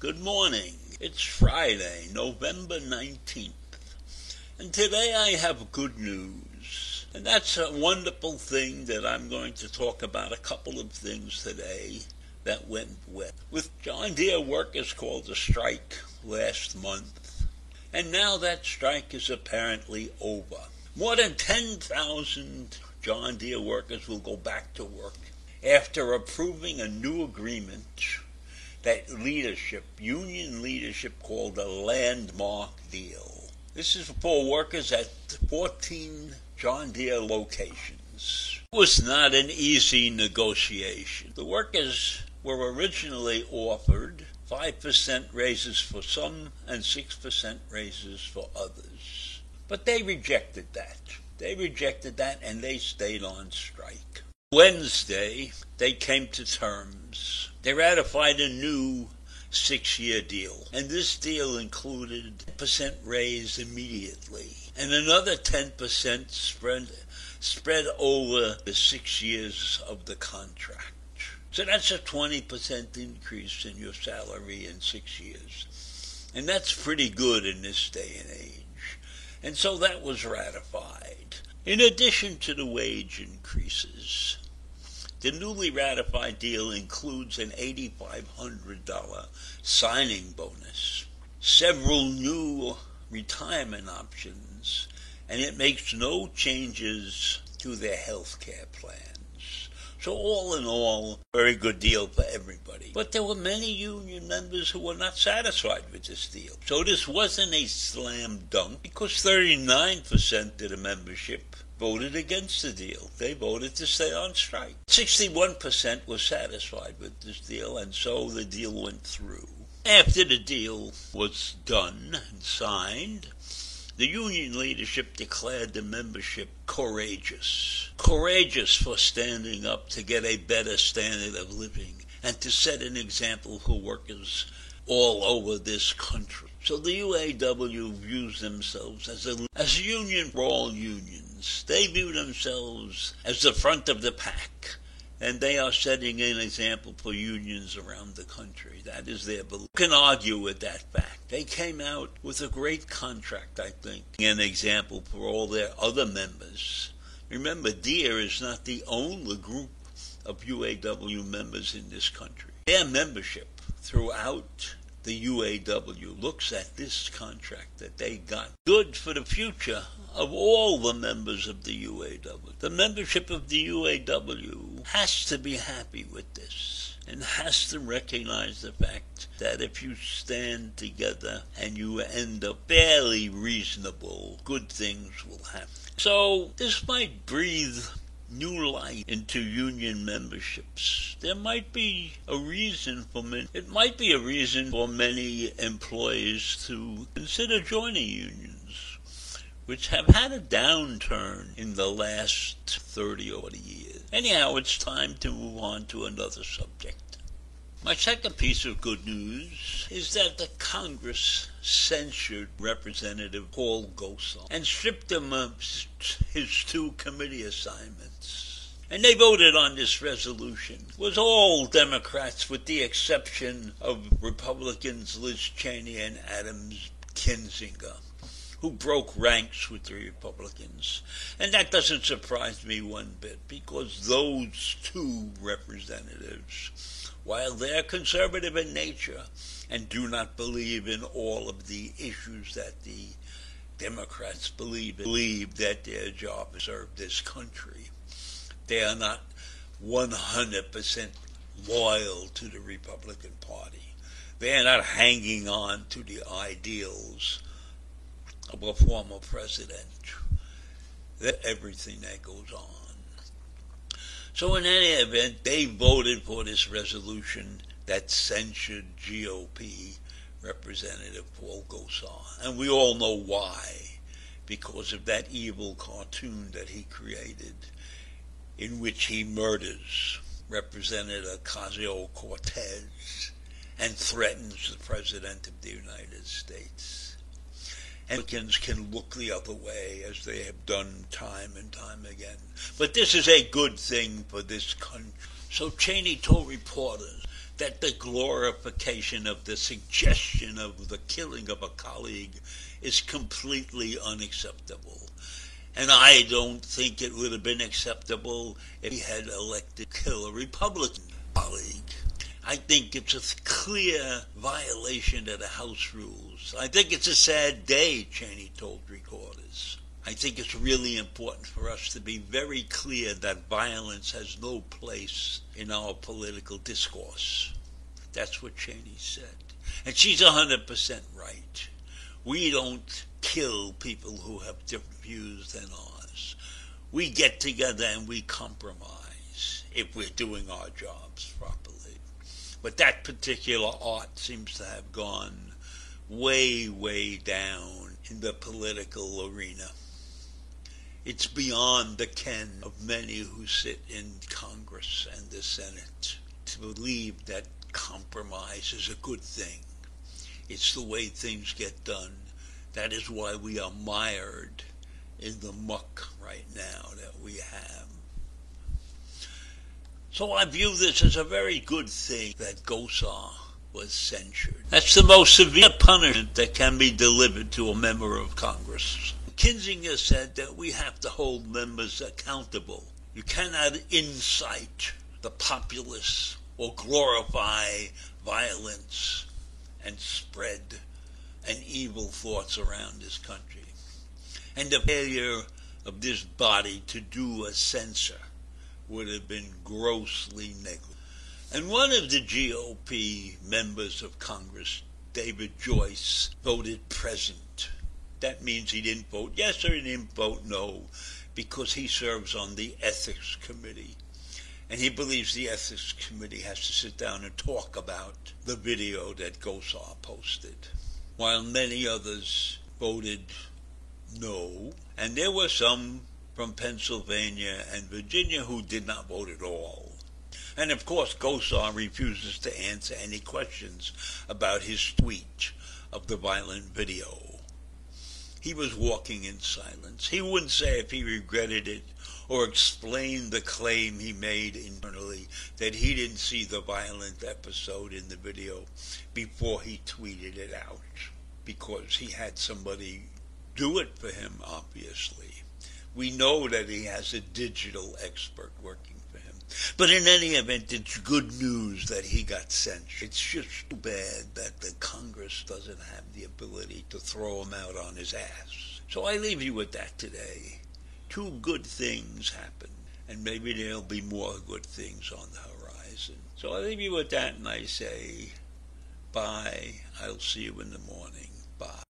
Good morning. It's Friday, November 19th, and today I have good news. And that's a wonderful thing that I'm going to talk about a couple of things today that went well. With John Deere workers called a strike last month, and now that strike is apparently over. More than 10,000 John Deere workers will go back to work after approving a new agreement that union leadership called a landmark deal. This is for workers at 14 John Deere locations. It was not an easy negotiation. The workers were originally offered 5% raises for some and 6% raises for others. But they rejected that. And they stayed on strike. Wednesday, they came to terms. They ratified a new 6-year deal, and this deal included a 10% raise immediately and another 10% spread over the 6 years of the contract. So that's a 20% increase in your salary in 6 years, and that's pretty good in this day and age. And so that was ratified. In addition to the wage increases, the newly ratified deal includes an $8,500 signing bonus, several new retirement options, and it makes no changes to their health care plans. So all in all, very good deal for everybody. But there were many union members who were not satisfied with this deal. So this wasn't a slam dunk, because 39% of the membership voted against the deal. They voted to stay on strike. 61% was satisfied with this deal, and so the deal went through. After the deal was done and signed, the union leadership declared the membership courageous. Courageous for standing up to get a better standard of living and to set an example for workers all over this country. So the UAW views themselves as a union for all unions. They view themselves as the front of the pack, and they are setting an example for unions around the country. That is their belief. You can argue with that fact. They came out with a great contract, I think, an example for all their other members. Remember, Deere is not the only group of UAW members in this country. Their membership throughout the UAW looks at this contract that they got good for the future of all the members of the UAW. The membership of the UAW has to be happy with this and has to recognize the fact that if you stand together and you end up fairly reasonable, good things will happen. So this might breathe new light into union memberships. There might be a reason for many employees to consider joining unions, which have had a downturn in the last 30 or 40 years. Anyhow, it's time to move on to another subject. My second piece of good news is that the Congress censured Representative Paul Gosar and stripped him of his 2 committee assignments. And they voted on this resolution. It was all Democrats with the exception of Republicans Liz Cheney and Adam Kinzinger, who broke ranks with the Republicans. And that doesn't surprise me one bit, because those 2 representatives, while they're conservative in nature and do not believe in all of the issues that the Democrats believe that their job is to serve this country, they are not 100% loyal to the Republican Party. They are not hanging on to the ideals of a former president, everything that goes on. So in any event, they voted for this resolution that censured GOP Representative Paul Gosar. And we all know why. Because of that evil cartoon that he created in which he murders Representative Ocasio-Cortez and threatens the President of the United States. And Republicans can look the other way, as they have done time and time again. But this is a good thing for this country. So Cheney told reporters that the glorification of the suggestion of the killing of a colleague is completely unacceptable. And I don't think it would have been acceptable if he had elected to kill a Republican colleague. I think it's a clear violation of the House rules. I think it's a sad day, Cheney told reporters. I think it's really important for us to be very clear that violence has no place in our political discourse. That's what Cheney said. And she's 100% right. We don't kill people who have different views than ours. We get together and we compromise if we're doing our jobs properly. But that particular art seems to have gone way, way down in the political arena. It's beyond the ken of many who sit in Congress and the Senate to believe that compromise is a good thing. It's the way things get done. That is why we are mired in the muck right now that we have. So I view this as a very good thing that Gosar was censured. That's the most severe punishment that can be delivered to a member of Congress. Kinzinger said that we have to hold members accountable. You cannot incite the populace or glorify violence and spread and evil thoughts around this country. And the failure of this body to do a censure would have been grossly negligent. And one of the GOP members of Congress, David Joyce, voted present. That means he didn't vote yes or he didn't vote no, because he serves on the Ethics Committee. And he believes the Ethics Committee has to sit down and talk about the video that Gosar posted, while many others voted no. And there were some from Pennsylvania and Virginia who did not vote at all. And of course, Gosar refuses to answer any questions about his tweet of the violent video. He was walking in silence. He wouldn't say if he regretted it or explain the claim he made internally that he didn't see the violent episode in the video before he tweeted it out, because he had somebody do it for him, obviously. We know that he has a digital expert working for him. But in any event, it's good news that he got censured. It's just too bad that the Congress doesn't have the ability to throw him out on his ass. So I leave you with that today. Two good things happened, and maybe there'll be more good things on the horizon. So I leave you with that, and I say, bye. I'll see you in the morning. Bye.